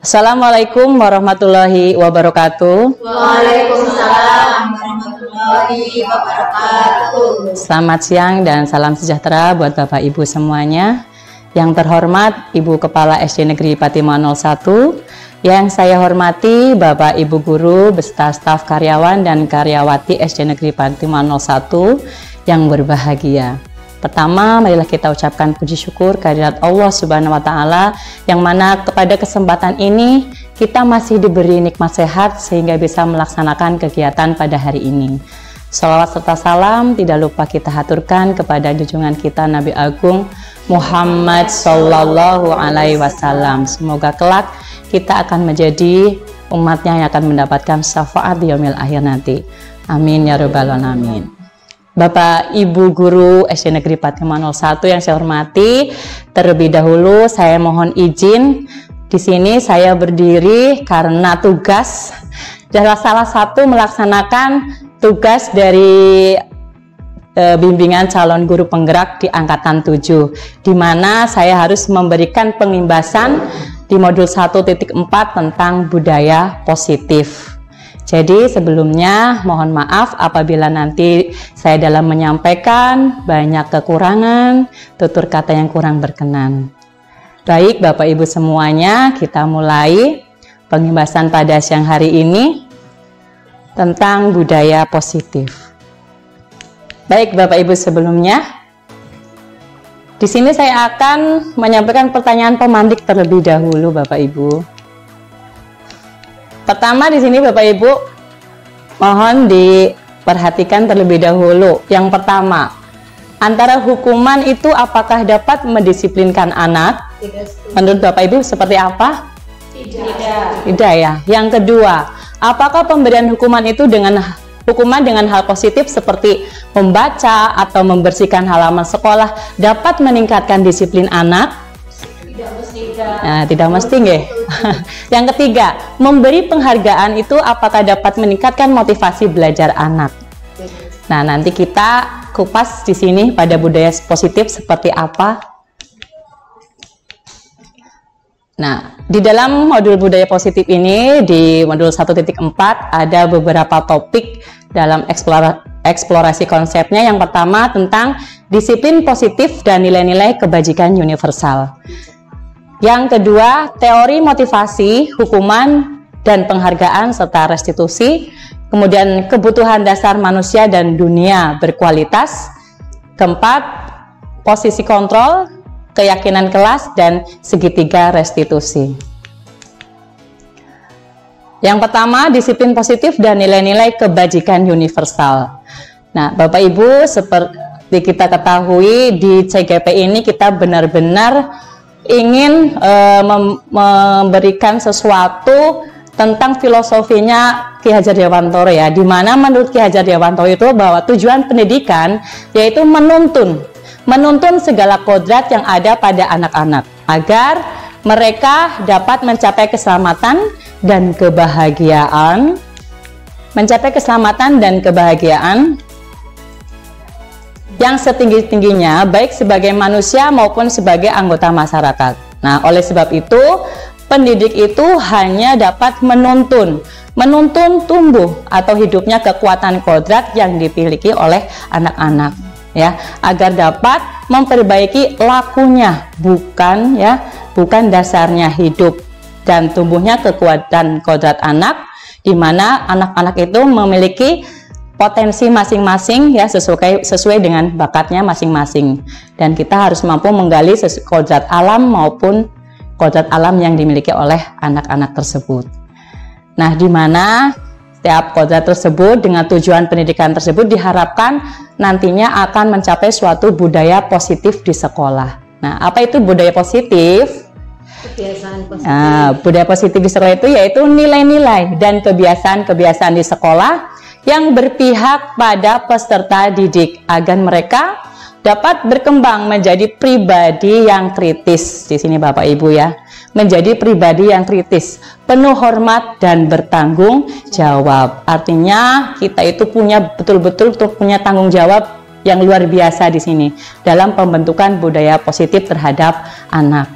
Assalamualaikum warahmatullahi wabarakatuh. Waalaikumsalam warahmatullahi wabarakatuh. Selamat siang dan salam sejahtera buat Bapak Ibu semuanya. Yang terhormat Ibu Kepala SD Negeri Patima 01, yang saya hormati Bapak Ibu Guru beserta staf karyawan dan karyawati SD Negeri Patima 01 yang berbahagia. Pertama, marilah kita ucapkan puji syukur kehadirat Allah Subhanahu wa Ta'ala, yang mana kepada kesempatan ini kita masih diberi nikmat sehat sehingga bisa melaksanakan kegiatan pada hari ini. Shalawat serta salam tidak lupa kita haturkan kepada junjungan kita Nabi Agung Muhammad Sallallahu Alaihi Wasallam. Semoga kelak kita akan menjadi umatnya yang akan mendapatkan syafaat di yaumil akhir nanti. Amin ya rabbal alamin. Bapak Ibu Guru SD Negeri Patima 01 yang saya hormati, terlebih dahulu saya mohon izin di sini saya berdiri karena tugas adalah salah satu melaksanakan tugas dari bimbingan calon guru penggerak di angkatan 7, di mana saya harus memberikan pengimbasan di modul 1.4 tentang budaya positif. Jadi sebelumnya mohon maaf apabila nanti saya dalam menyampaikan banyak kekurangan, tutur kata yang kurang berkenan. Baik Bapak Ibu semuanya, kita mulai pembahasan pada siang hari ini tentang budaya positif. Baik Bapak Ibu sebelumnya, di sini saya akan menyampaikan pertanyaan pemantik terlebih dahulu Bapak Ibu. Pertama di sini Bapak Ibu mohon diperhatikan terlebih dahulu. Yang pertama, antara hukuman itu apakah dapat mendisiplinkan anak? Menurut Bapak Ibu seperti apa? Tidak ya. Yang kedua, apakah pemberian hukuman itu dengan hal positif seperti membaca atau membersihkan halaman sekolah dapat meningkatkan disiplin anak? Nah, tidak mesti nggih. Yang ketiga, memberi penghargaan itu apakah dapat meningkatkan motivasi belajar anak? Nah, nanti kita kupas di sini pada budaya positif seperti apa. Nah, di dalam modul budaya positif ini di modul 1.4 ada beberapa topik dalam eksplorasi konsepnya. Yang pertama tentang disiplin positif dan nilai-nilai kebajikan universal. Yang kedua, teori motivasi, hukuman, dan penghargaan serta restitusi. Kemudian, kebutuhan dasar manusia dan dunia berkualitas. Keempat, posisi kontrol, keyakinan kelas, dan segitiga restitusi. Yang pertama, disiplin positif dan nilai-nilai kebajikan universal. Nah, Bapak Ibu, seperti kita ketahui di CGP ini kita benar-benar ingin memberikan sesuatu tentang filosofinya Ki Hajar Dewantoro ya, di mana menurut Ki Hajar Dewantoro itu bahwa tujuan pendidikan yaitu menuntun segala kodrat yang ada pada anak-anak agar mereka dapat mencapai keselamatan dan kebahagiaan, yang setinggi-tingginya baik sebagai manusia maupun sebagai anggota masyarakat. Nah, oleh sebab itu pendidik itu hanya dapat menuntun tumbuh atau hidupnya kekuatan kodrat yang dimiliki oleh anak-anak ya, agar dapat memperbaiki lakunya, bukan dasarnya hidup dan tumbuhnya kekuatan kodrat anak, di mana anak-anak itu memiliki potensi masing-masing ya, sesuai dengan bakatnya masing-masing, dan kita harus mampu menggali kodrat alam maupun kodrat alam yang dimiliki oleh anak-anak tersebut. Nah, di mana setiap kodrat tersebut dengan tujuan pendidikan tersebut diharapkan nantinya akan mencapai suatu budaya positif di sekolah. Nah, apa itu budaya positif? Kebiasaan positif. Nah, budaya positif di sekolah itu yaitu nilai-nilai dan kebiasaan-kebiasaan di sekolah yang berpihak pada peserta didik agar mereka dapat berkembang menjadi pribadi yang kritis. Di sini Bapak Ibu ya, menjadi pribadi yang kritis, penuh hormat dan bertanggung jawab. Artinya kita itu betul-betul punya tanggung jawab yang luar biasa di sini dalam pembentukan budaya positif terhadap anak.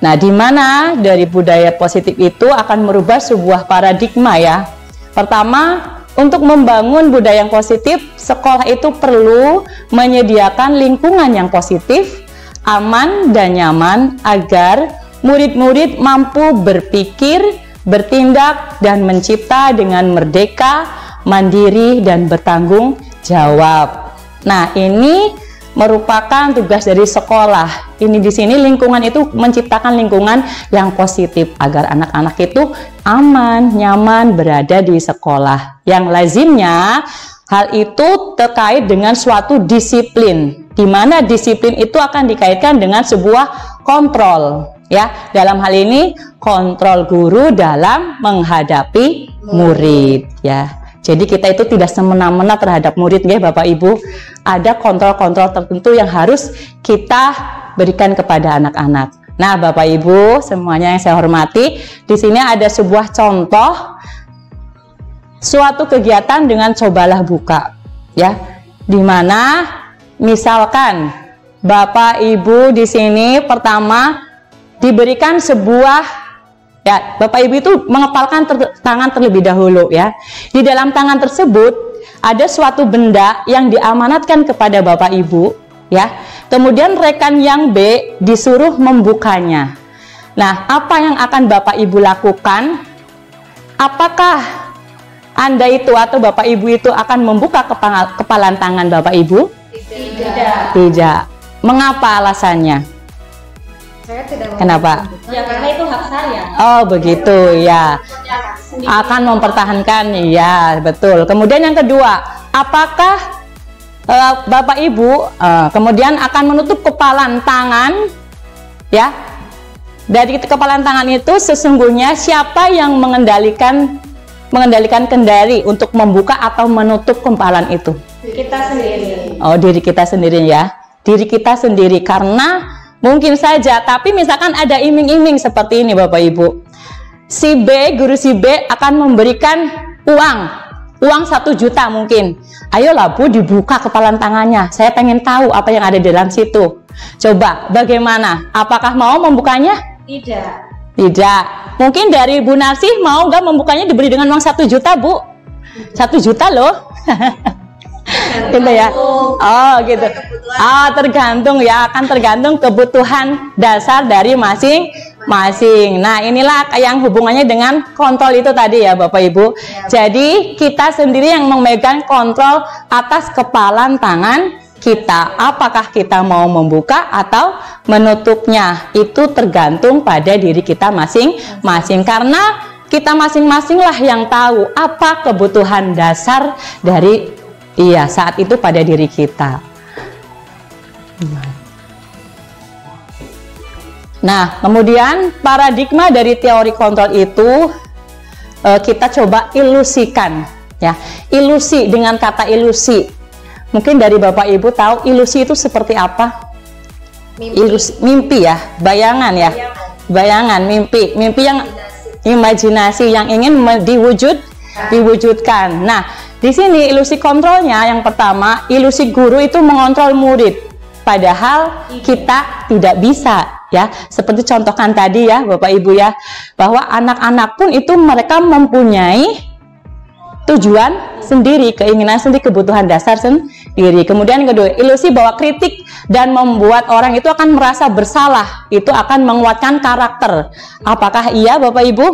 Nah, di mana dari budaya positif itu akan merubah sebuah paradigma ya. Pertama, untuk membangun budaya yang positif, sekolah itu perlu menyediakan lingkungan yang positif, aman dan nyaman agar murid-murid mampu berpikir, bertindak, dan mencipta dengan merdeka, mandiri, dan bertanggung jawab. Nah, ini merupakan tugas dari sekolah. Ini di sini lingkungan itu menciptakan lingkungan yang positif agar anak-anak itu aman, nyaman berada di sekolah. Yang lazimnya hal itu terkait dengan suatu disiplin, di mana disiplin itu akan dikaitkan dengan sebuah kontrol. Ya, dalam hal ini kontrol guru dalam menghadapi murid. Ya. Jadi kita itu tidak semena-mena terhadap murid ya Bapak Ibu. Ada kontrol-kontrol tertentu yang harus kita berikan kepada anak-anak. Nah, Bapak Ibu semuanya yang saya hormati, di sini ada sebuah contoh suatu kegiatan dengan cobalah buka ya. Di mana misalkan Bapak Ibu di sini pertama diberikan sebuah ya, Bapak Ibu itu mengepalkan tangan terlebih dahulu ya. Di dalam tangan tersebut ada suatu benda yang diamanatkan kepada Bapak Ibu ya. Kemudian rekan yang B disuruh membukanya. Nah, apa yang akan Bapak Ibu lakukan? Apakah Anda itu atau Bapak Ibu itu akan membuka kepalan tangan Bapak Ibu? Tidak. Tidak. Mengapa alasannya? Saya tidak. Kenapa? Ya, karena itu hak saya. Oh begitu ya, akan mempertahankan ya betul. Kemudian yang kedua, apakah Bapak Ibu kemudian akan menutup kepalan tangan ya? Dari kepalan tangan itu sesungguhnya siapa yang mengendalikan kendali untuk membuka atau menutup kepalan itu? Kita sendiri. Oh, diri kita sendiri ya, diri kita sendiri. Karena mungkin saja, tapi misalkan ada iming-iming seperti ini Bapak Ibu. Si B, guru si B akan memberikan uang 1 juta mungkin. Ayolah Bu, dibuka kepalan tangannya. Saya pengen tahu apa yang ada di dalam situ. Coba, bagaimana? Apakah mau membukanya? Tidak. Tidak. Mungkin dari Bu Narsih mau nggak membukanya diberi dengan uang 1 juta Bu? 1 juta loh. Gitu ya. Oh gitu. Tergantung ya, akan tergantung kebutuhan dasar dari masing-masing. Nah, inilah yang hubungannya dengan kontrol itu tadi ya Bapak Ibu. Jadi kita sendiri yang memegang kontrol atas kepalan tangan kita. Apakah kita mau membuka atau menutupnya? Itu tergantung pada diri kita masing-masing. Karena kita masing-masing lah yang tahu apa kebutuhan dasar dari saat itu pada diri kita. Nah, kemudian paradigma dari teori kontrol itu kita coba ilusikan ya. Ilusi, dengan kata ilusi. Mungkin dari Bapak Ibu tahu ilusi itu seperti apa? Mimpi ya, bayangan ya. Bayangan, mimpi yang imajinasi yang ingin diwujudkan. Nah, di sini ilusi kontrolnya yang pertama, ilusi guru itu mengontrol murid, padahal kita tidak bisa ya. Seperti contohkan tadi ya Bapak Ibu ya, bahwa anak-anak pun itu mereka mempunyai tujuan sendiri, keinginan sendiri, kebutuhan dasar sendiri. diri. Kemudian yang kedua, ilusi bahwa kritik dan membuat orang itu akan merasa bersalah, itu akan menguatkan karakter. Apakah iya Bapak Ibu?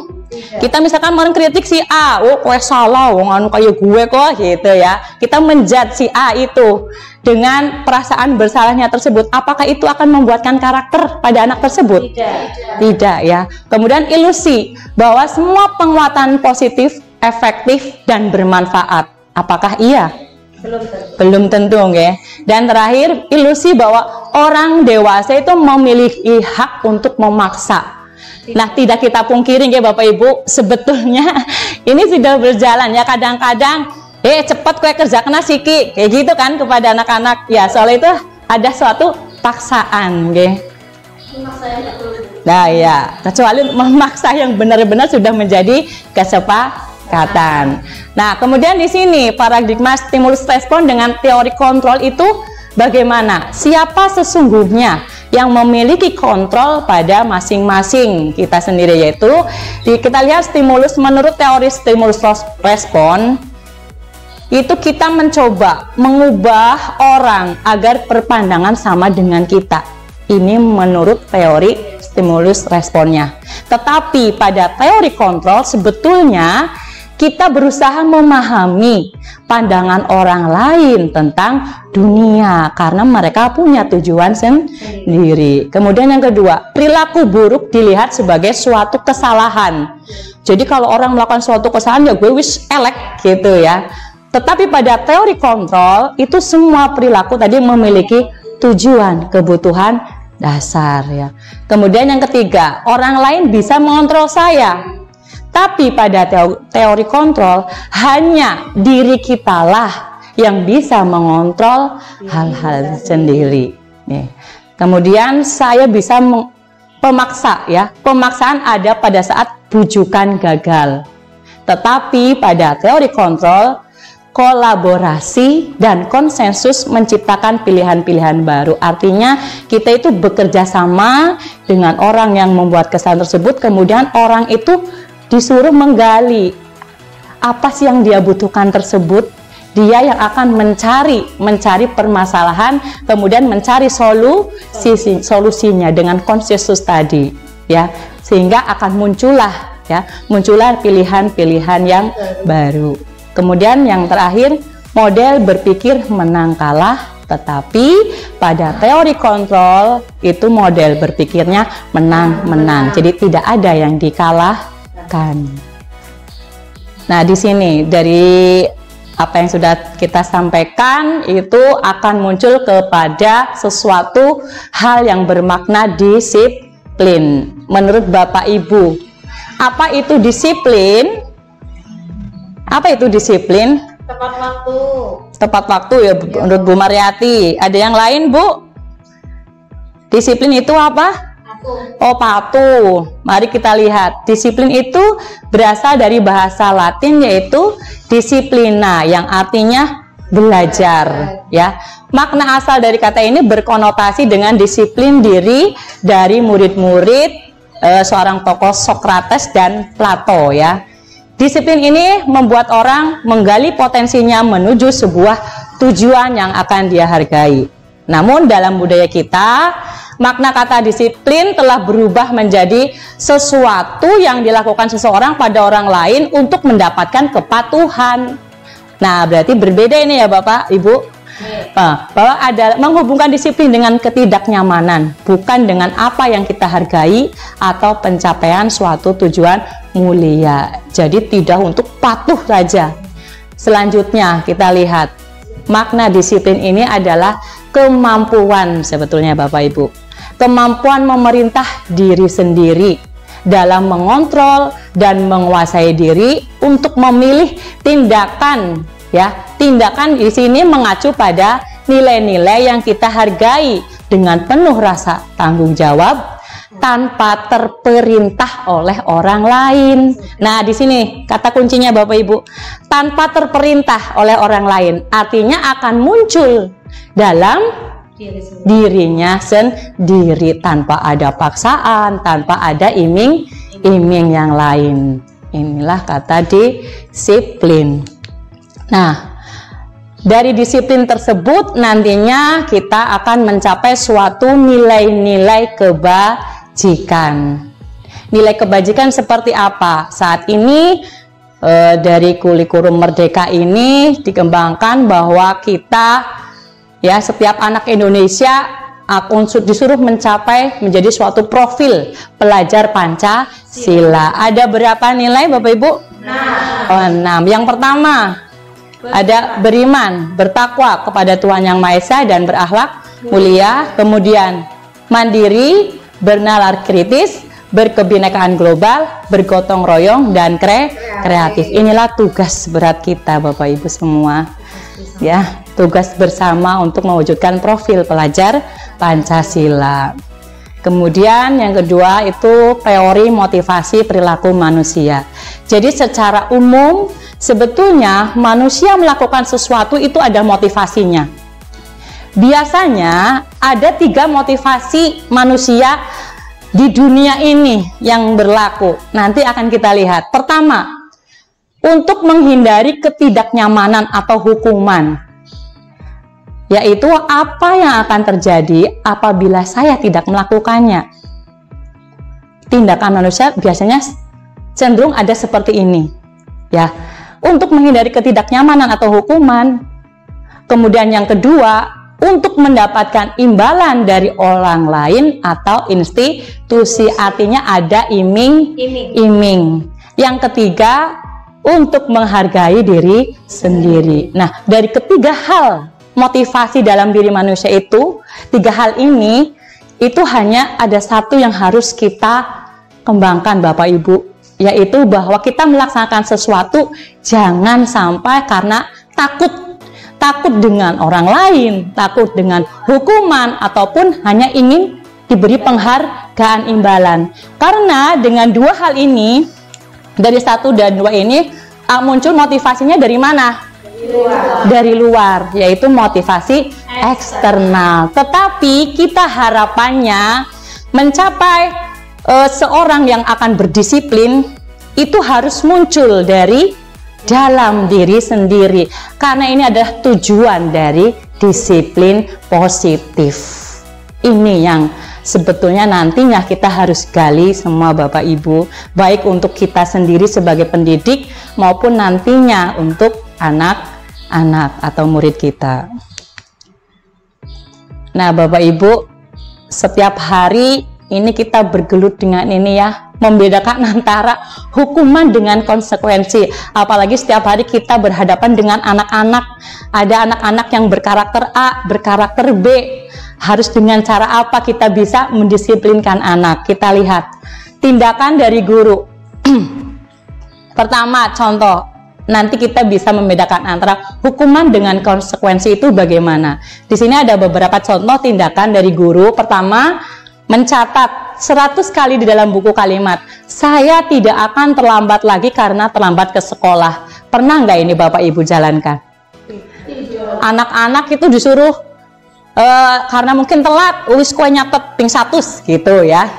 Kita misalkan kemarin kritik si A, oh kowe salah, wong anu kayak gue kok gitu ya. Kita menjudge si A itu dengan perasaan bersalahnya tersebut. Apakah itu akan membuatkan karakter pada anak tersebut? Tidak ya. Kemudian ilusi bahwa semua penguatan positif, efektif dan bermanfaat. Apakah iya? Belum tentu ya. Dan terakhir, ilusi bahwa orang dewasa itu memiliki hak untuk memaksa. Nah, tidak kita pungkiri ya Bapak Ibu, sebetulnya ini sudah berjalan ya. Kadang-kadang cepet kue kerja kena siki kayak gitu kan kepada anak-anak ya, soal itu ada suatu paksaan ya. Nah ya, kecuali memaksa yang benar-benar sudah menjadi kesepakatan. Nah, kemudian di sini paradigma stimulus respon dengan teori kontrol itu bagaimana? Siapa sesungguhnya yang memiliki kontrol pada masing-masing kita sendiri, yaitu kita lihat stimulus menurut teori stimulus respon itu kita mencoba mengubah orang agar berpandangan sama dengan kita. Ini menurut teori stimulus responnya. Tetapi pada teori kontrol sebetulnya kita berusaha memahami pandangan orang lain tentang dunia karena mereka punya tujuan sendiri. Kemudian yang kedua, perilaku buruk dilihat sebagai suatu kesalahan. Jadi kalau orang melakukan suatu kesalahan ya gue wis elek gitu ya. Tetapi pada teori kontrol itu semua perilaku tadi memiliki tujuan, kebutuhan dasar ya. Kemudian yang ketiga, orang lain bisa mengontrol saya. Tapi pada teori kontrol hanya diri kitalah yang bisa mengontrol hal-hal sendiri. Nih. Kemudian saya bisa pemaksa ya. Pemaksaan ada pada saat bujukan gagal. Tetapi pada teori kontrol kolaborasi dan konsensus menciptakan pilihan-pilihan baru. Artinya kita itu bekerja sama dengan orang yang membuat kesalahan tersebut, kemudian orang itu disuruh menggali apa sih yang dia butuhkan tersebut. Dia yang akan mencari permasalahan, kemudian mencari solusinya dengan konsensus tadi ya, sehingga akan muncullah pilihan-pilihan yang baru. Kemudian yang terakhir, model berpikir menang kalah, tetapi pada teori kontrol itu model berpikirnya menang-menang. Jadi tidak ada yang dikalahkan. Nah, di sini dari apa yang sudah kita sampaikan itu akan muncul kepada sesuatu hal yang bermakna disiplin. Menurut Bapak Ibu, apa itu disiplin? Apa itu disiplin? Tepat waktu. Tepat waktu ya, menurut Bu Mariati. Ada yang lain, Bu? Disiplin itu apa? Patuh. Oh, patuh. Mari kita lihat. Disiplin itu berasal dari bahasa Latin yaitu disiplina, yang artinya belajar, ya. Makna asal dari kata ini berkonotasi dengan disiplin diri dari murid-murid seorang tokoh Sokrates dan Plato, ya. Disiplin ini membuat orang menggali potensinya menuju sebuah tujuan yang akan dia hargai. Namun dalam budaya kita, makna kata disiplin telah berubah menjadi sesuatu yang dilakukan seseorang pada orang lain untuk mendapatkan kepatuhan. Nah, berarti berbeda ini ya Bapak, Ibu. Bahwa ada menghubungkan disiplin dengan ketidaknyamanan, bukan dengan apa yang kita hargai atau pencapaian suatu tujuan mulia. Jadi tidak untuk patuh saja. Selanjutnya kita lihat makna disiplin ini adalah kemampuan sebetulnya Bapak Ibu. Kemampuan memerintah diri sendiri dalam mengontrol dan menguasai diri untuk memilih tindakan, ya. Tindakan di sini mengacu pada nilai-nilai yang kita hargai dengan penuh rasa tanggung jawab tanpa terperintah oleh orang lain. Nah, di sini kata kuncinya Bapak Ibu, tanpa terperintah oleh orang lain, artinya akan muncul dalam dirinya sendiri tanpa ada paksaan, tanpa ada iming-iming yang lain. Inilah kata disiplin. Nah, Dari disiplin tersebut nantinya kita akan mencapai suatu nilai-nilai kebajikan. Nilai kebajikan seperti apa? Saat ini dari kurikulum Merdeka ini dikembangkan bahwa kita, ya, setiap anak Indonesia disuruh menjadi suatu profil pelajar Pancasila. Ada berapa nilai Bapak Ibu? 6. 6. Yang pertama ada beriman, bertakwa kepada Tuhan Yang Maha Esa dan berakhlak mulia. Kemudian mandiri, bernalar kritis, berkebinekaan global, bergotong royong, dan kreatif. Inilah tugas berat kita Bapak Ibu semua, ya, tugas bersama untuk mewujudkan profil pelajar Pancasila. Kemudian yang kedua itu teori motivasi perilaku manusia. Jadi secara umum sebetulnya manusia melakukan sesuatu itu ada motivasinya. Biasanya ada 3 motivasi manusia di dunia ini yang berlaku. Nanti akan kita lihat. Pertama, untuk menghindari ketidaknyamanan atau hukuman, yaitu apa yang akan terjadi apabila saya tidak melakukannya. Tindakan manusia biasanya cenderung ada seperti ini, ya, untuk menghindari ketidaknyamanan atau hukuman. Kemudian yang kedua, untuk mendapatkan imbalan dari orang lain atau institusi, artinya ada iming-iming. Yang ketiga, untuk menghargai diri sendiri. Nah, dari ketiga hal motivasi dalam diri manusia itu, 3 hal ini, itu hanya ada satu yang harus kita kembangkan Bapak Ibu, yaitu bahwa kita melaksanakan sesuatu jangan sampai karena takut dengan orang lain, takut dengan hukuman, ataupun hanya ingin diberi penghargaan imbalan. Karena dengan 2 hal ini, dari 1 dan 2 ini, muncul motivasinya dari mana? Dari luar, yaitu motivasi eksternal. Tetapi kita harapannya mencapai seorang yang akan berdisiplin itu harus muncul dari dalam diri sendiri, karena ini adalah tujuan dari disiplin positif. Ini yang sebetulnya nantinya kita harus gali semua Bapak Ibu, baik untuk kita sendiri sebagai pendidik maupun nantinya untuk anak-anak atau murid kita. Nah Bapak Ibu, setiap hari ini kita bergelut dengan ini, ya, membedakan antara hukuman dengan konsekuensi. Apalagi setiap hari kita berhadapan dengan anak-anak. Ada anak-anak yang berkarakter A, berkarakter B. Harus dengan cara apa kita bisa mendisiplinkan anak? Kita lihat tindakan dari guru. Pertama, contoh, nanti kita bisa membedakan antara hukuman dengan konsekuensi itu bagaimana. Di sini ada beberapa contoh tindakan dari guru. Pertama, mencatat 100 kali di dalam buku kalimat, saya tidak akan terlambat lagi karena terlambat ke sekolah. Pernah nggak ini Bapak Ibu jalankan? Anak-anak itu disuruh karena mungkin telat, wis kue nyatet ping 100 gitu, ya.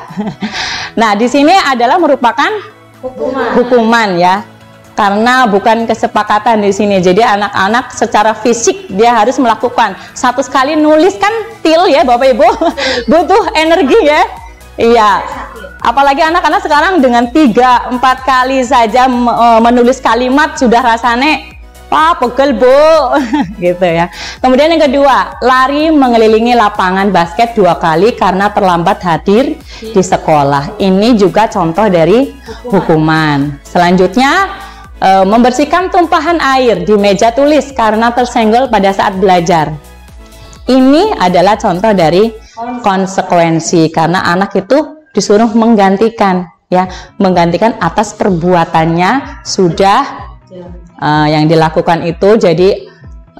Nah di sini adalah merupakan hukuman, ya, karena bukan kesepakatan di sini. Jadi anak-anak secara fisik dia harus melakukan 100 kali nulis, kan til, ya Bapak Ibu, butuh energi, ya. Iya. Apalagi anak-anak sekarang dengan 3-4 kali saja menulis kalimat sudah rasanya Pak pegel Bu gitu, ya. Kemudian yang kedua, lari mengelilingi lapangan basket 2 kali karena terlambat hadir di sekolah. Ini juga contoh dari hukuman. Selanjutnya, membersihkan tumpahan air di meja tulis karena tersenggol pada saat belajar. Ini adalah contoh dari konsekuensi, karena anak itu disuruh menggantikan, ya, menggantikan atas perbuatannya sudah yang dilakukan itu. Jadi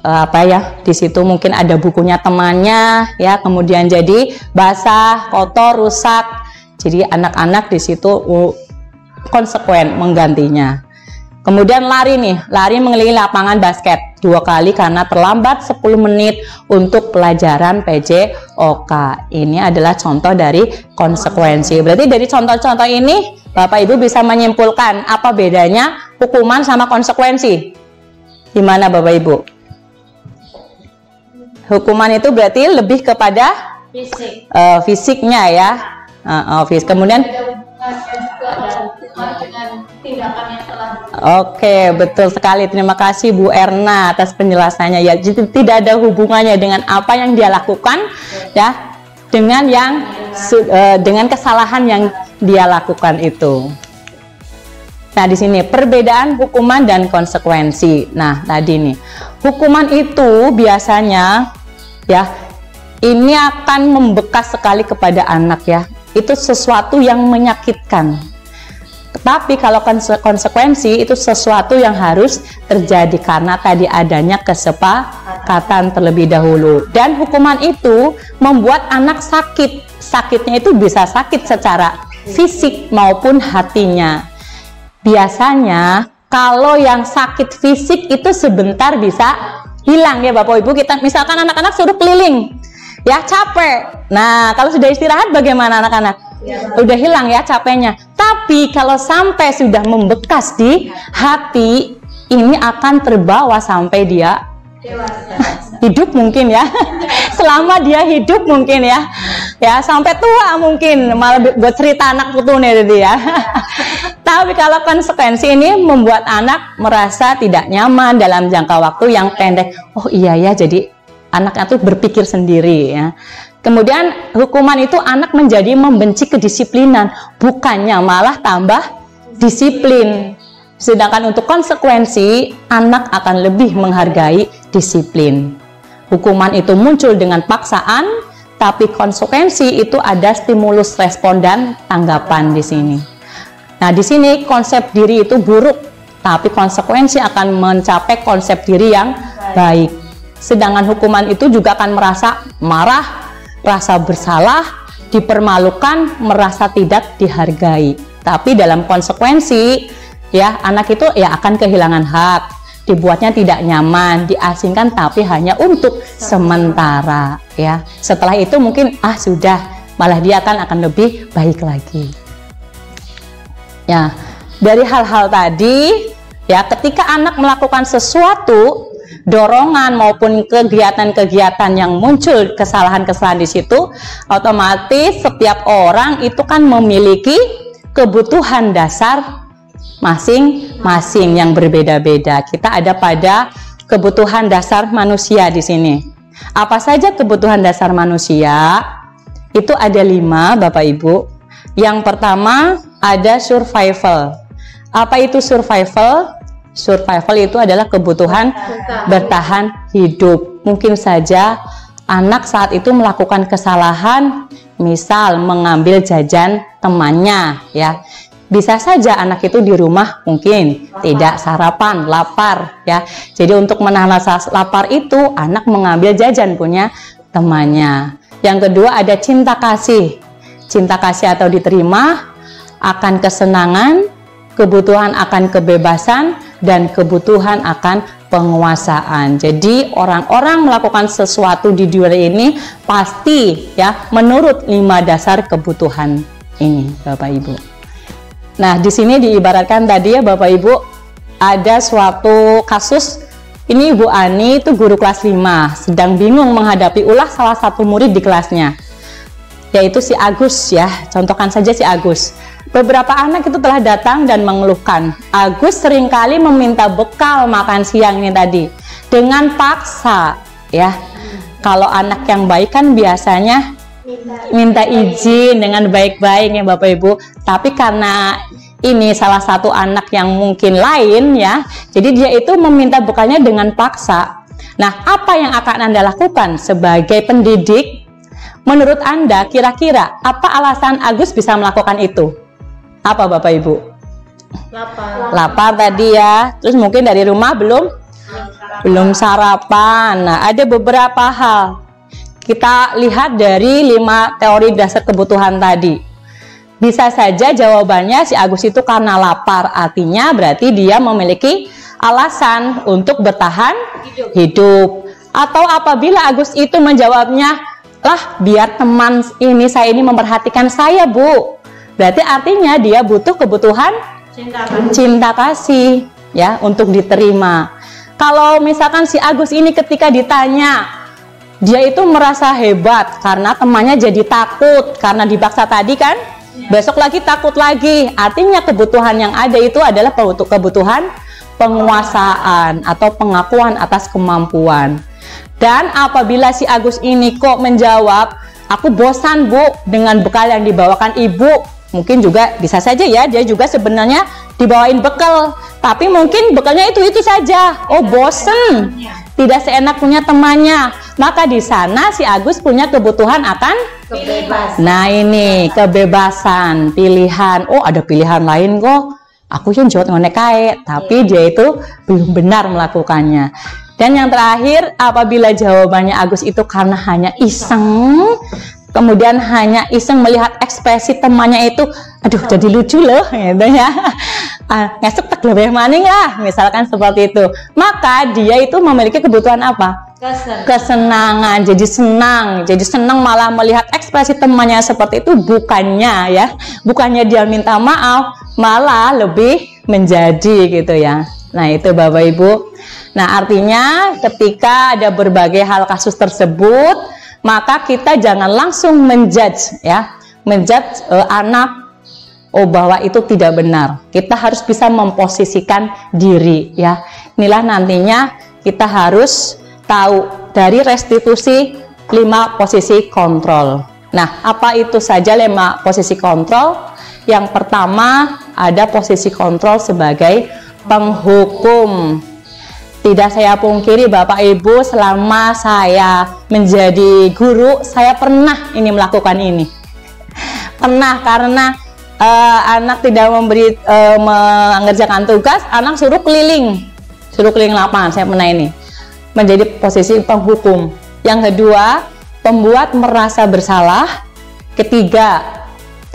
apa ya, di situ mungkin ada bukunya temannya, ya, kemudian jadi basah, kotor, rusak. Jadi anak-anak di situ konsekuen menggantinya. Kemudian lari nih, lari mengelilingi lapangan basket 2 kali karena terlambat 10 menit untuk pelajaran PJOK. Ini adalah contoh dari konsekuensi. Berarti dari contoh-contoh ini Bapak Ibu bisa menyimpulkan apa bedanya hukuman sama konsekuensi. Gimana Bapak Ibu? Hukuman itu berarti lebih kepada Fisik. fisiknya ya. Kemudian oke, betul sekali. Terima kasih Bu Erna atas penjelasannya ya. Jadi tidak ada hubungannya dengan apa yang dia lakukan ya, dengan dengan kesalahan yang dia lakukan itu. Nah, di sini perbedaan hukuman dan konsekuensi. Nah, tadi nih, hukuman itu biasanya ya, ini akan membekas sekali kepada anak ya. Itu sesuatu yang menyakitkan. Tapi kalau konsekuensi itu sesuatu yang harus terjadi karena tadi adanya kesepakatan terlebih dahulu. Dan hukuman itu membuat anak sakit. Sakitnya itu bisa sakit secara fisik maupun hatinya. Biasanya kalau yang sakit fisik itu sebentar bisa hilang ya Bapak Ibu. Kita misalkan anak-anak suruh keliling ya, capek. Nah, kalau sudah istirahat bagaimana anak-anak? Udah hilang ya capeknya. Tapi kalau sampai sudah membekas di hati, ini akan terbawa sampai dia hidup mungkin ya. Selama dia hidup mungkin ya. Ya, sampai tua mungkin, malah buat cerita anak putune tadi ya. Tapi kalau konsekuensi ini membuat anak merasa tidak nyaman dalam jangka waktu yang pendek. Oh iya ya, jadi anaknya tuh berpikir sendiri ya. Kemudian hukuman itu anak menjadi membenci kedisiplinan, bukannya malah tambah disiplin. Sedangkan untuk konsekuensi, anak akan lebih menghargai disiplin. Hukuman itu muncul dengan paksaan, tapi konsekuensi itu ada stimulus respon dan tanggapan di sini. Nah, di sini konsep diri itu buruk, tapi konsekuensi akan mencapai konsep diri yang baik. Sedangkan hukuman itu juga akan merasa marah, rasa bersalah, dipermalukan, merasa tidak dihargai. Tapi dalam konsekuensi, ya anak itu ya akan kehilangan hak, dibuatnya tidak nyaman, diasingkan tapi hanya untuk sementara ya. Setelah itu mungkin sudah, malah dia akan lebih baik lagi. Ya, dari hal-hal tadi ya, ketika anak melakukan sesuatu, dorongan maupun kegiatan-kegiatan yang muncul kesalahan-kesalahan di situ, otomatis setiap orang itu kan memiliki kebutuhan dasar masing-masing yang berbeda-beda. Kita ada pada kebutuhan dasar manusia di sini. Apa saja kebutuhan dasar manusia? Itu ada 5, Bapak Ibu. Yang pertama ada survival. Apa itu survival? Survival itu adalah kebutuhan bertahan hidup. Mungkin saja anak saat itu melakukan kesalahan, misal mengambil jajan temannya ya. Bisa saja anak itu di rumah mungkin tidak sarapan, lapar ya. Jadi untuk menahan rasa lapar itu anak mengambil jajan punya temannya. Yang kedua ada cinta kasih. Cinta kasih atau diterima akan kesenangan, kebutuhan akan kebebasan, dan kebutuhan akan penguasaan. Jadi orang-orang melakukan sesuatu di dunia ini pasti ya menurut 5 dasar kebutuhan ini, Bapak Ibu. Nah, di sini diibaratkan tadi ya Bapak Ibu, ada suatu kasus. Ini Ibu Ani itu guru kelas 5, sedang bingung menghadapi ulah salah satu murid di kelasnya, yaitu si Agus ya. Contohkan saja si Agus. Beberapa anak itu telah datang dan mengeluhkan. Agus seringkali meminta bekal makan siang ini tadi dengan paksa ya. Kalau anak yang baik kan biasanya minta izin dengan baik-baik ya Bapak Ibu. Tapi karena ini salah satu anak yang mungkin lain ya, jadi dia itu meminta bekalnya dengan paksa. Nah, apa yang akan Anda lakukan sebagai pendidik? Menurut Anda kira-kira apa alasan Agus bisa melakukan itu? Apa Bapak Ibu? Lapar tadi ya. Terus mungkin dari rumah belum sarapan. Nah, ada beberapa hal. Kita lihat dari 5 teori dasar kebutuhan tadi. Bisa saja jawabannya si Agus itu karena lapar, artinya berarti dia memiliki alasan untuk bertahan hidup. Atau apabila Agus itu menjawabnya, lah biar teman saya ini memperhatikan saya Bu, berarti artinya dia butuh kebutuhan cinta kasih ya untuk diterima. Kalau misalkan si Agus ini ketika ditanya, dia itu merasa hebat karena temannya jadi takut karena dipaksa tadi kan, besok lagi takut lagi. Artinya kebutuhan yang ada itu adalah kebutuhan penguasaan atau pengakuan atas kemampuan. Dan apabila si Agus ini kok menjawab, aku bosan Bu dengan bekal yang dibawakan ibu, mungkin juga bisa saja ya dia juga sebenarnya dibawain bekal, tapi mungkin bekalnya itu saja. Oh bosen, tidak seenak punya temannya. Maka di sana si Agus punya kebutuhan akan kebebasan. Nah ini kebebasan, pilihan. Oh ada pilihan lain kok. Aku yang jawab ngonek kae, tapi dia itu belum benar melakukannya. Dan yang terakhir, apabila jawabannya Agus itu karena hanya iseng, kemudian hanya iseng melihat ekspresi temannya itu, aduh jadi lucu loh, gitu ya. Ngesek tak lebih maning lah, misalkan seperti itu. Maka dia itu memiliki kebutuhan apa? Kesenangan, jadi senang malah melihat ekspresi temannya seperti itu, bukannya dia minta maaf, malah lebih menjadi gitu ya. Nah itu Bapak Ibu. Nah artinya ketika ada berbagai hal kasus tersebut, maka kita jangan langsung menjudge anak bahwa itu tidak benar. Kita harus bisa memposisikan diri ya. Inilah nantinya kita harus tahu dari restitusi 5 posisi kontrol. Nah, apa itu saja 5 posisi kontrol? Yang pertama ada posisi kontrol sebagai penghukum. Tidak saya pungkiri Bapak Ibu, selama saya menjadi guru, saya pernah melakukan ini. Pernah karena anak tidak mengerjakan tugas, anak suruh keliling lapangan. Saya pernah ini menjadi posisi penghukum. Yang kedua, pembuat merasa bersalah. Ketiga,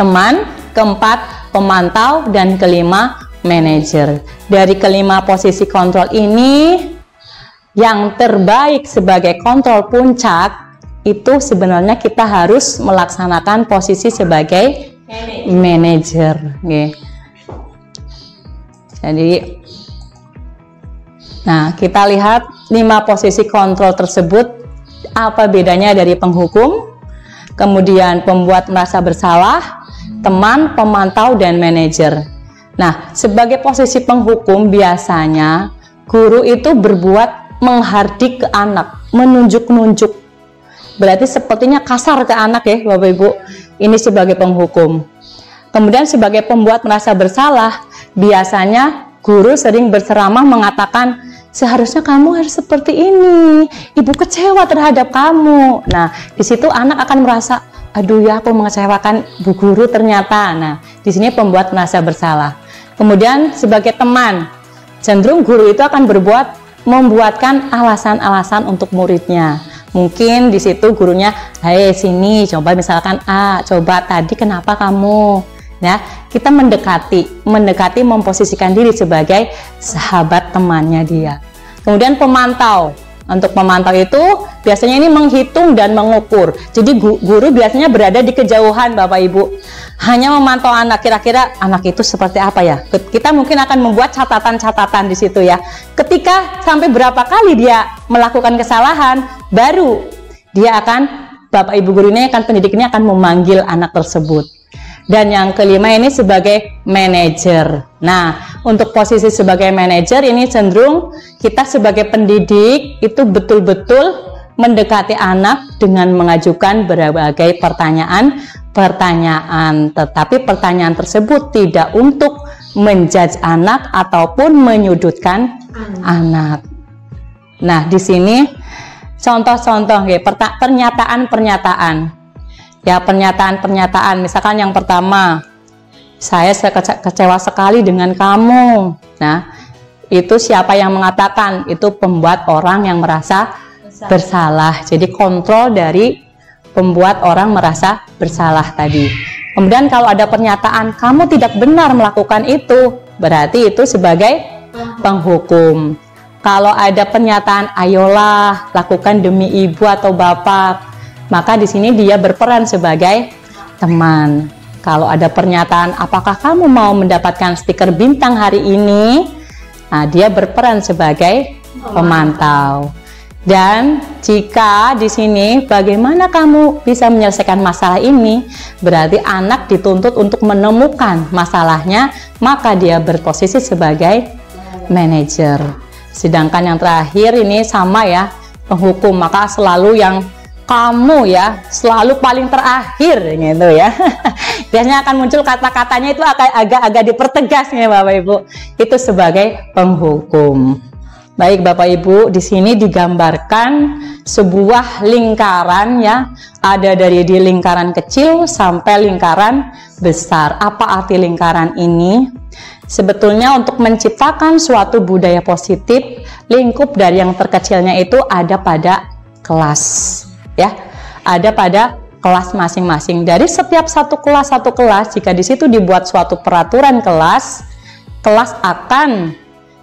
teman. Keempat, pemantau. Dan kelima, manajer. Dari kelima posisi kontrol ini, yang terbaik sebagai kontrol puncak itu sebenarnya kita harus melaksanakan posisi sebagai manajer. Jadi, nah kita lihat 5 posisi kontrol tersebut, apa bedanya dari penghukum, kemudian pembuat merasa bersalah, teman, pemantau, dan manajer. Nah, sebagai posisi penghukum biasanya guru itu berbuat menghardik ke anak, menunjuk-nunjuk. Berarti sepertinya kasar ke anak ya Bapak Ibu. Ini sebagai penghukum. Kemudian sebagai pembuat merasa bersalah, biasanya guru sering berceramah mengatakan, seharusnya kamu harus seperti ini. Ibu kecewa terhadap kamu. Nah, di situ anak akan merasa, aduh ya aku mengecewakan Bu Guru ternyata. Nah, di sini pembuat merasa bersalah. Kemudian sebagai teman, cenderung guru itu akan membuatkan alasan-alasan untuk muridnya. Mungkin di situ gurunya, "Hei sini, coba misalkan coba tadi kenapa kamu?" Ya, kita mendekati memposisikan diri sebagai sahabat temannya dia. Kemudian pemantau. Untuk pemantau itu biasanya ini menghitung dan mengukur. Jadi guru biasanya berada di kejauhan Bapak Ibu. Hanya memantau anak, kira-kira anak itu seperti apa ya. Kita mungkin akan membuat catatan-catatan di situ ya. Ketika sampai berapa kali dia melakukan kesalahan, baru dia Bapak Ibu guru ini pendidik ini akan memanggil anak tersebut. Dan yang kelima ini sebagai manajer. Nah, untuk posisi sebagai manajer ini cenderung kita sebagai pendidik itu betul-betul mendekati anak dengan mengajukan berbagai pertanyaan. Tetapi pertanyaan tersebut tidak untuk menjudge anak ataupun menyudutkan anak. Nah, di sini contoh-contoh pernyataan-pernyataan. Ya, pernyataan-pernyataan, misalkan yang pertama, saya kecewa sekali dengan kamu. Nah, itu siapa yang mengatakan? Itu pembuat orang yang merasa bersalah. Jadi kontrol dari pembuat orang merasa bersalah tadi. Kemudian kalau ada pernyataan, kamu tidak benar melakukan itu, berarti itu sebagai penghukum. Kalau ada pernyataan, ayolah lakukan demi ibu atau bapak, maka di sini dia berperan sebagai teman. Kalau ada pernyataan, apakah kamu mau mendapatkan stiker bintang hari ini? Nah, dia berperan sebagai pemantau. Dan jika di sini bagaimana kamu bisa menyelesaikan masalah ini, berarti anak dituntut untuk menemukan masalahnya, maka dia berposisi sebagai manajer. Sedangkan yang terakhir ini sama ya, penghukum, maka selalu yang kamu ya selalu paling terakhir gitu ya. Biasanya akan muncul kata-katanya itu agak dipertegas ya Bapak Ibu. Itu sebagai penghukum. Baik Bapak Ibu, di sini digambarkan sebuah lingkaran ya, ada dari di lingkaran kecil sampai lingkaran besar. Apa arti lingkaran ini? Sebetulnya untuk menciptakan suatu budaya positif, lingkup dari yang terkecilnya itu ada pada kelas ya. Ada pada kelas masing-masing. Dari setiap satu kelas jika di situ dibuat suatu peraturan kelas, kelas akan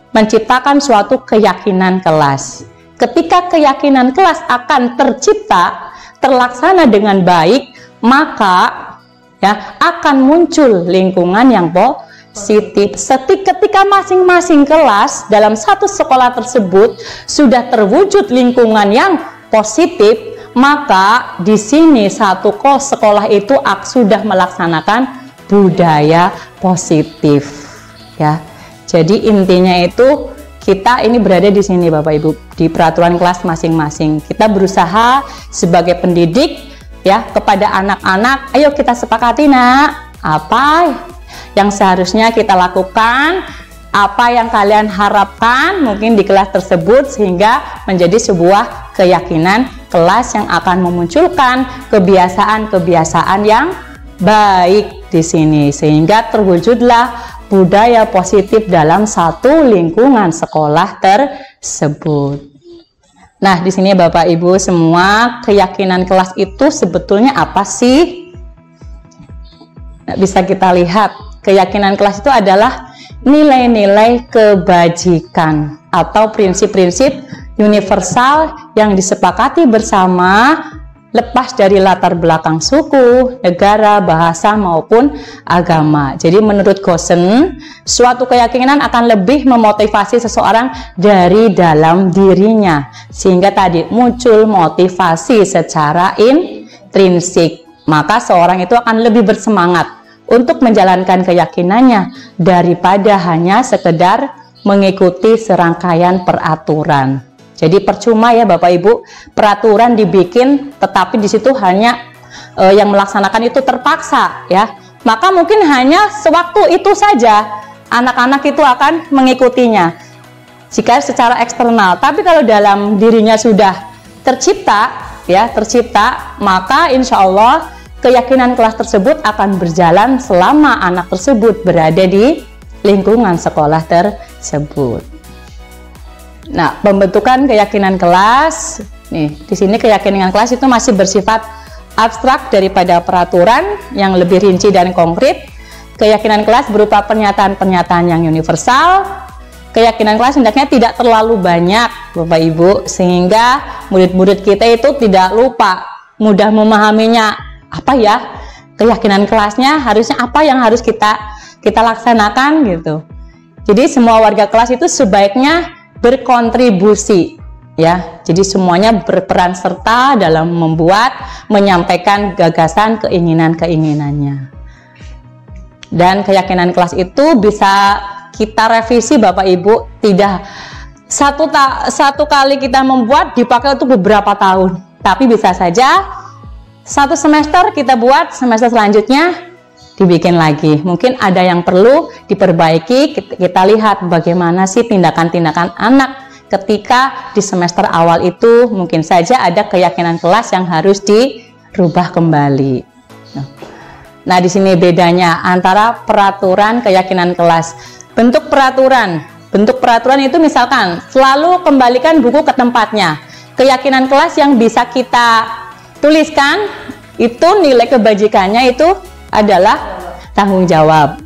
menciptakan suatu keyakinan kelas. Ketika keyakinan kelas akan tercipta, terlaksana dengan baik, maka ya akan muncul lingkungan yang positif. Ketika masing-masing kelas dalam satu sekolah tersebut sudah terwujud lingkungan yang positif, maka di sini satu sekolah itu sudah melaksanakan budaya positif ya. Jadi intinya itu kita ini berada di sini Bapak Ibu, di peraturan kelas masing-masing. Kita berusaha sebagai pendidik ya kepada anak-anak, ayo kita sepakati nak, apa yang seharusnya kita lakukan, apa yang kalian harapkan mungkin di kelas tersebut, sehingga menjadi sebuah keyakinan kelas yang akan memunculkan kebiasaan-kebiasaan yang baik di sini, sehingga terwujudlah budaya positif dalam satu lingkungan sekolah tersebut. Nah, di sini Bapak Ibu semua, keyakinan kelas itu sebetulnya apa sih? Nah, bisa kita lihat, keyakinan kelas itu adalah nilai-nilai kebajikan atau prinsip-prinsip universal yang disepakati bersama, lepas dari latar belakang suku, negara, bahasa maupun agama. Jadi menurut Goosen, suatu keyakinan akan lebih memotivasi seseorang dari dalam dirinya, sehingga tadi muncul motivasi secara intrinsik. Maka seorang itu akan lebih bersemangat untuk menjalankan keyakinannya daripada hanya sekedar mengikuti serangkaian peraturan. Jadi percuma ya Bapak Ibu, peraturan dibikin tetapi di situ hanya yang melaksanakan itu terpaksa ya. Maka mungkin hanya sewaktu itu saja anak-anak itu akan mengikutinya jika secara eksternal. Tapi kalau dalam dirinya sudah tercipta ya, maka insya Allah keyakinan kelas tersebut akan berjalan selama anak tersebut berada di lingkungan sekolah tersebut. Nah, pembentukan keyakinan kelas, nih di sini keyakinan kelas itu masih bersifat abstrak daripada peraturan yang lebih rinci dan konkret. Keyakinan kelas berupa pernyataan-pernyataan yang universal. Keyakinan kelas hendaknya tidak terlalu banyak, Bapak Ibu, sehingga murid-murid kita itu tidak lupa, mudah memahaminya. Apa ya keyakinan kelasnya, harusnya apa yang harus kita laksanakan gitu. Jadi semua warga kelas itu sebaiknya berkontribusi ya, jadi semuanya berperan serta dalam menyampaikan gagasan, keinginannya. Dan keyakinan kelas itu bisa kita revisi Bapak Ibu, tidak satu kali kita membuat dipakai untuk beberapa tahun, tapi bisa saja satu semester kita buat, semester selanjutnya dibikin lagi. Mungkin ada yang perlu diperbaiki, kita lihat bagaimana sih tindakan-tindakan anak ketika di semester awal itu mungkin saja ada keyakinan kelas yang harus dirubah kembali. Nah, di sini bedanya antara peraturan keyakinan kelas. Bentuk peraturan itu misalkan selalu kembalikan buku ke tempatnya. Keyakinan kelas yang bisa kita tuliskan itu nilai kebajikannya itu adalah tanggung jawab.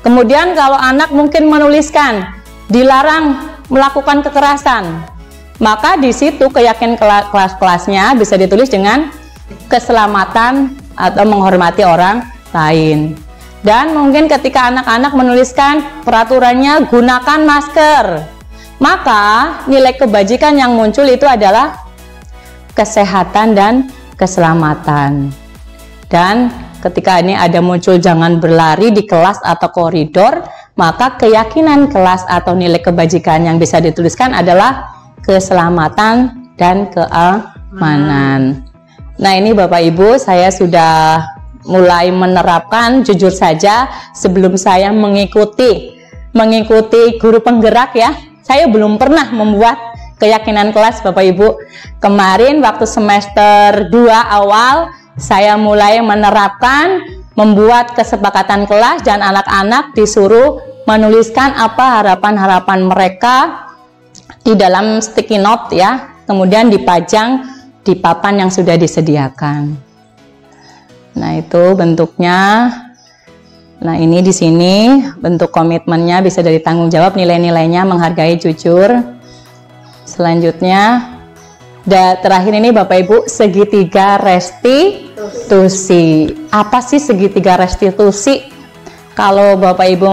Kemudian kalau anak mungkin menuliskan dilarang melakukan kekerasan, maka di situ keyakinan kelas-kelasnya bisa ditulis dengan keselamatan atau menghormati orang lain. Dan mungkin ketika anak-anak menuliskan peraturannya gunakan masker, Maka nilai kebajikan yang muncul itu adalah kesehatan dan keselamatan. Dan ketika ini ada muncul jangan berlari di kelas atau koridor, maka keyakinan kelas atau nilai kebajikan yang bisa dituliskan adalah keselamatan dan keamanan. Nah, ini Bapak Ibu, saya sudah mulai menerapkan, jujur saja sebelum saya mengikuti guru penggerak ya, saya belum pernah membuat keyakinan kelas Bapak Ibu. Kemarin waktu semester 2 awal saya mulai menerapkan, membuat kesepakatan kelas dan anak-anak disuruh menuliskan apa harapan-harapan mereka di dalam sticky note ya, kemudian dipajang di papan yang sudah disediakan. Nah, itu bentuknya. Nah, ini di sini bentuk komitmennya, bisa dari tanggung jawab, nilai-nilainya menghargai, jujur. Selanjutnya, terakhir ini Bapak Ibu, segitiga restitusi. Apa sih segitiga restitusi? Kalau Bapak Ibu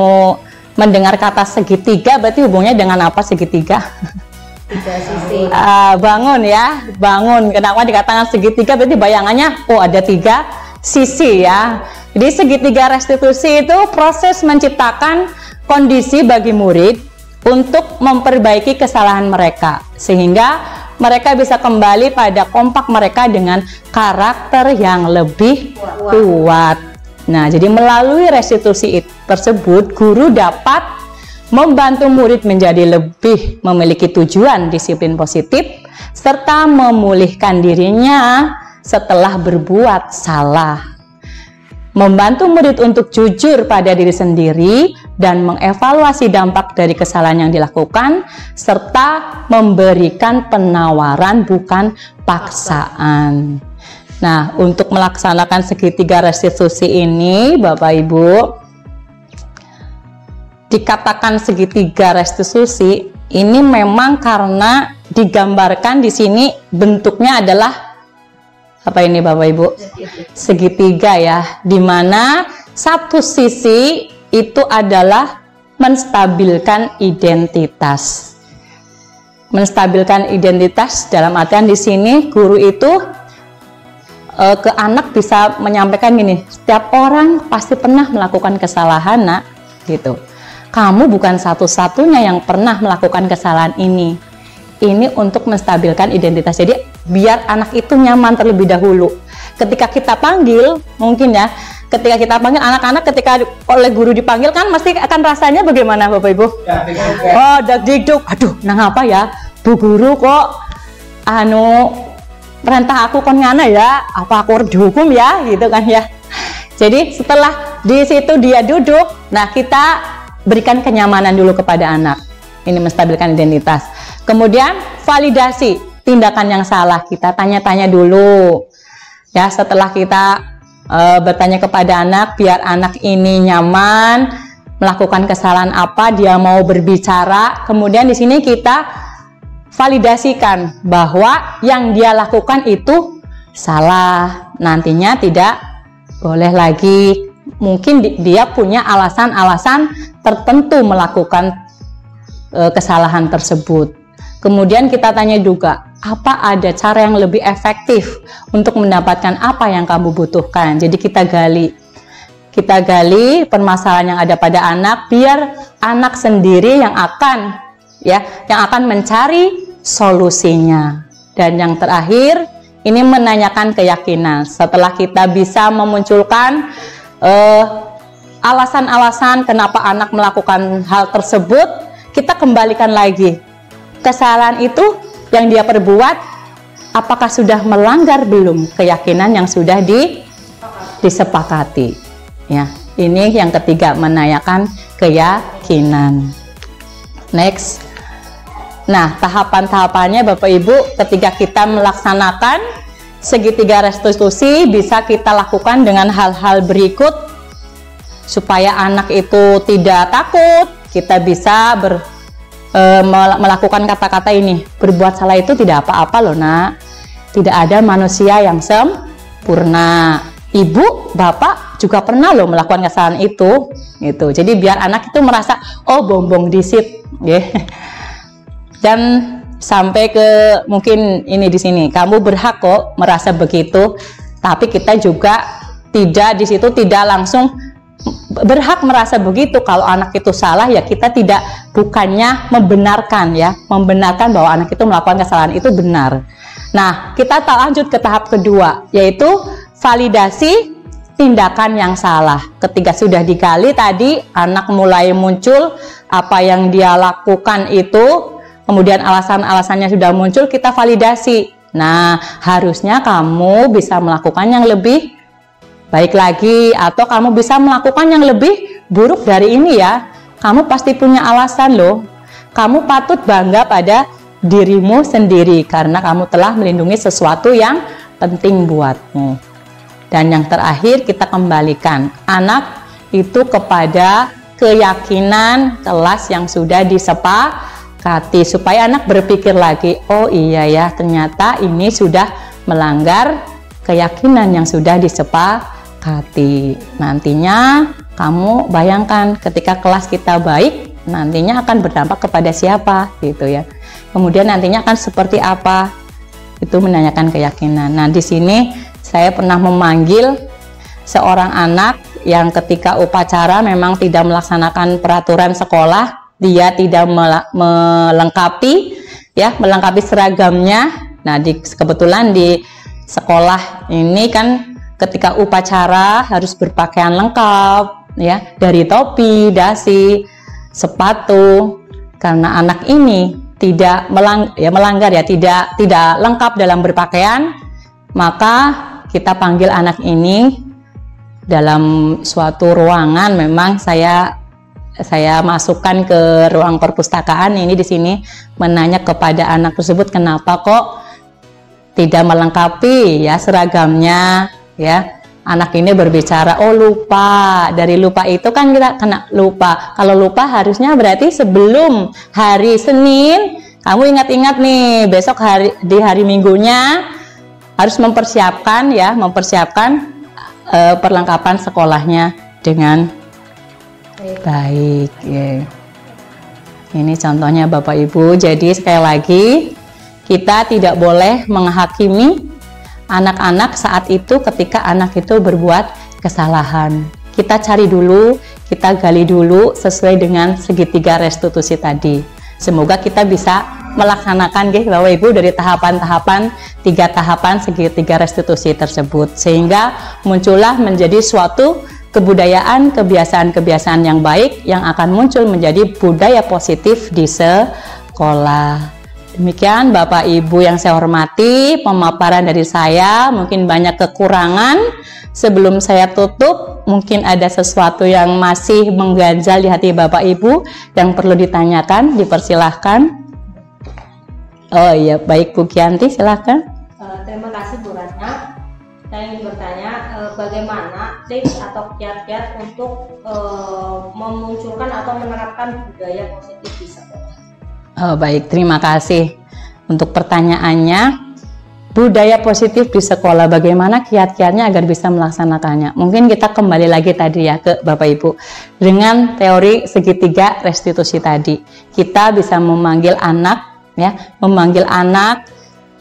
mendengar kata segitiga, berarti hubungannya dengan apa segitiga? Tiga sisi. Bangun ya, bangun. Kenapa dikatakan segitiga? Berarti bayangannya, oh ada 3 sisi ya. Jadi segitiga restitusi itu proses menciptakan kondisi bagi murid untuk memperbaiki kesalahan mereka, sehingga mereka bisa kembali pada kompak mereka dengan karakter yang lebih kuat. Nah, jadi melalui restitusi tersebut, guru dapat membantu murid menjadi lebih memiliki tujuan disiplin positif, serta memulihkan dirinya setelah berbuat salah. Membantu murid untuk jujur pada diri sendiri dan mengevaluasi dampak dari kesalahan yang dilakukan, serta memberikan penawaran bukan paksaan. Nah, untuk melaksanakan segitiga restitusi ini, Bapak Ibu, dikatakan segitiga restitusi ini memang karena digambarkan di sini bentuknya adalah apa ini Bapak Ibu? Segitiga ya, dimana satu sisi itu adalah menstabilkan identitas. Menstabilkan identitas dalam artian di sini guru itu ke anak bisa menyampaikan gini, setiap orang pasti pernah melakukan kesalahan nak, gitu. Kamu bukan satu-satunya yang pernah melakukan kesalahan ini. Ini untuk menstabilkan identitas. Jadi biar anak itu nyaman terlebih dahulu. Ketika kita panggil, mungkin ya, ketika kita panggil anak-anak, ketika oleh guru dipanggil kan mesti akan rasanya bagaimana Bapak Ibu? Oh, deg-deg. Aduh, nang apa ya? Bu guru kok perintah aku kon ngana ya? Apa aku dihukum ya? Gitu kan ya. Jadi setelah di situ dia duduk, nah kita berikan kenyamanan dulu kepada anak. Ini menstabilkan identitas. Kemudian validasi tindakan yang salah, kita tanya-tanya dulu ya. Setelah kita bertanya kepada anak, biar anak ini nyaman melakukan kesalahan apa, dia mau berbicara. Kemudian di sini kita validasikan bahwa yang dia lakukan itu salah, nantinya tidak boleh lagi. Mungkin dia punya alasan-alasan tertentu melakukan kesalahan tersebut. Kemudian kita tanya juga, apa ada cara yang lebih efektif untuk mendapatkan apa yang kamu butuhkan. Jadi kita gali permasalahan yang ada pada anak, biar anak sendiri yang akan mencari solusinya. Dan yang terakhir, ini menanyakan keyakinan. Setelah kita bisa memunculkan alasan-alasan kenapa anak melakukan hal tersebut, kita kembalikan lagi. Kesalahan itu yang dia perbuat, apakah sudah melanggar belum keyakinan yang sudah disepakati? Ya, ini yang ketiga, menanyakan keyakinan. Next. Nah, tahapan-tahapannya Bapak Ibu, ketika kita melaksanakan segitiga restitusi, bisa kita lakukan dengan hal-hal berikut supaya anak itu tidak takut. Kita bisa melakukan kata-kata ini, berbuat salah itu tidak apa-apa loh nak, tidak ada manusia yang sempurna, ibu, bapak juga pernah loh melakukan kesalahan itu, gitu. Jadi biar anak itu merasa, oh bongbong disit, yeah. Dan sampai ke mungkin ini di sini, kamu berhak kok merasa begitu, tapi kita juga tidak di situ tidak langsung berhak merasa begitu. Kalau anak itu salah ya kita tidak, bukannya membenarkan ya, membenarkan bahwa anak itu melakukan kesalahan itu benar. Nah, kita lanjut ke tahap kedua, yaitu validasi tindakan yang salah. Ketika sudah digali tadi, anak mulai muncul apa yang dia lakukan itu, kemudian alasan-alasannya sudah muncul, kita validasi. Nah, harusnya kamu bisa melakukan yang lebih baik lagi, atau kamu bisa melakukan yang lebih buruk dari ini ya. Kamu pasti punya alasan loh. Kamu patut bangga pada dirimu sendiri karena kamu telah melindungi sesuatu yang penting buatmu. Dan yang terakhir, kita kembalikan anak itu kepada keyakinan kelas yang sudah disepakati, supaya anak berpikir lagi, oh iya ya, ternyata ini sudah melanggar keyakinan yang sudah disepakati. Nantinya kamu bayangkan ketika kelas kita baik, nantinya akan berdampak kepada siapa gitu ya. Kemudian nantinya akan seperti apa? Itu menanyakan keyakinan. Nah, di sini saya pernah memanggil seorang anak yang ketika upacara memang tidak melaksanakan peraturan sekolah, dia tidak melengkapi seragamnya. Nah, kebetulan di sekolah ini kan ketika upacara harus berpakaian lengkap ya, dari topi, dasi, sepatu. Karena anak ini tidak melanggar ya, tidak lengkap dalam berpakaian, maka kita panggil anak ini dalam suatu ruangan. Memang saya masukkan ke ruang perpustakaan ini di sini, menanya kepada anak tersebut kenapa kok tidak melengkapi ya seragamnya ya. Anak ini berbicara, oh lupa. Dari lupa itu kan kita kena lupa. Kalau lupa harusnya berarti sebelum hari Senin kamu ingat-ingat nih, besok di hari Minggunya harus mempersiapkan perlengkapan sekolahnya dengan baik ya. Ini contohnya Bapak Ibu. Jadi sekali lagi, kita tidak boleh menghakimi anak-anak saat itu ketika anak itu berbuat kesalahan. Kita cari dulu, kita gali dulu sesuai dengan segitiga restitusi tadi. Semoga kita bisa melaksanakan Bapak Ibu dari tahapan-tahapan, 3 tahapan segitiga restitusi tersebut, sehingga muncullah menjadi suatu kebudayaan, kebiasaan-kebiasaan yang baik yang akan muncul menjadi budaya positif di sekolah. Demikian Bapak Ibu yang saya hormati, pemaparan dari saya, mungkin banyak kekurangan. Sebelum saya tutup, mungkin ada sesuatu yang masih mengganjal di hati Bapak Ibu yang perlu ditanyakan, dipersilahkan. Oh iya, baik Bu Kianti, silahkan. Terima kasih Bu Ratna. Saya ingin bertanya, bagaimana tips atau kiat-kiat untuk memunculkan atau menerapkan budaya positif di sekolah? Oh, baik, terima kasih untuk pertanyaannya. Budaya positif di sekolah, bagaimana kiat-kiatnya agar bisa melaksanakannya? Mungkin kita kembali lagi tadi ya ke Bapak Ibu dengan teori segitiga restitusi tadi. Kita bisa memanggil anak ya, memanggil anak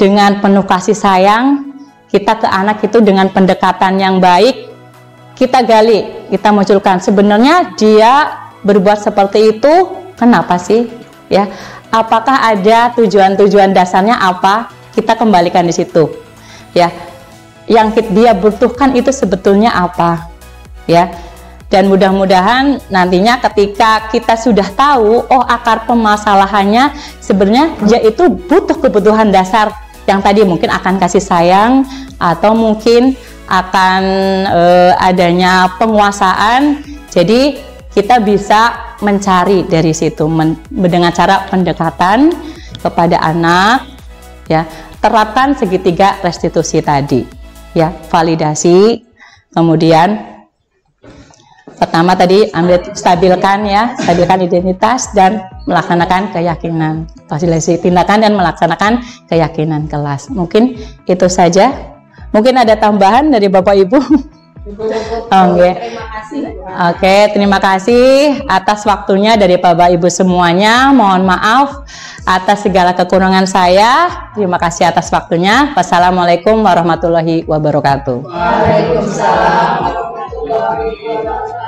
dengan penuh kasih sayang. Kita ke anak itu dengan pendekatan yang baik. Kita gali, kita munculkan sebenarnya dia berbuat seperti itu kenapa sih ya? Apakah ada tujuan-tujuan dasarnya apa? Kita kembalikan di situ. Ya. Yang dia butuhkan itu sebetulnya apa? Ya. Dan mudah-mudahan nantinya ketika kita sudah tahu, oh akar permasalahannya sebenarnya yaitu butuh kebutuhan dasar yang tadi mungkin akan kasih sayang atau mungkin akan adanya penguasaan. Jadi kita bisa mencari dari situ dengan cara pendekatan kepada anak ya, terapkan segitiga restitusi tadi ya, validasi, kemudian pertama tadi stabilkan identitas dan melaksanakan keyakinan, fasilitasi tindakan dan melaksanakan keyakinan kelas. Mungkin itu saja. Mungkin ada tambahan dari Bapak Ibu. Terima kasih Bu Oke, terima kasih atas waktunya dari Bapak Ibu semuanya. Mohon maaf atas segala kekurangan saya. Terima kasih atas waktunya. Wassalamualaikum warahmatullahi wabarakatuh. Waalaikumsalam warahmatullahi wabarakatuh.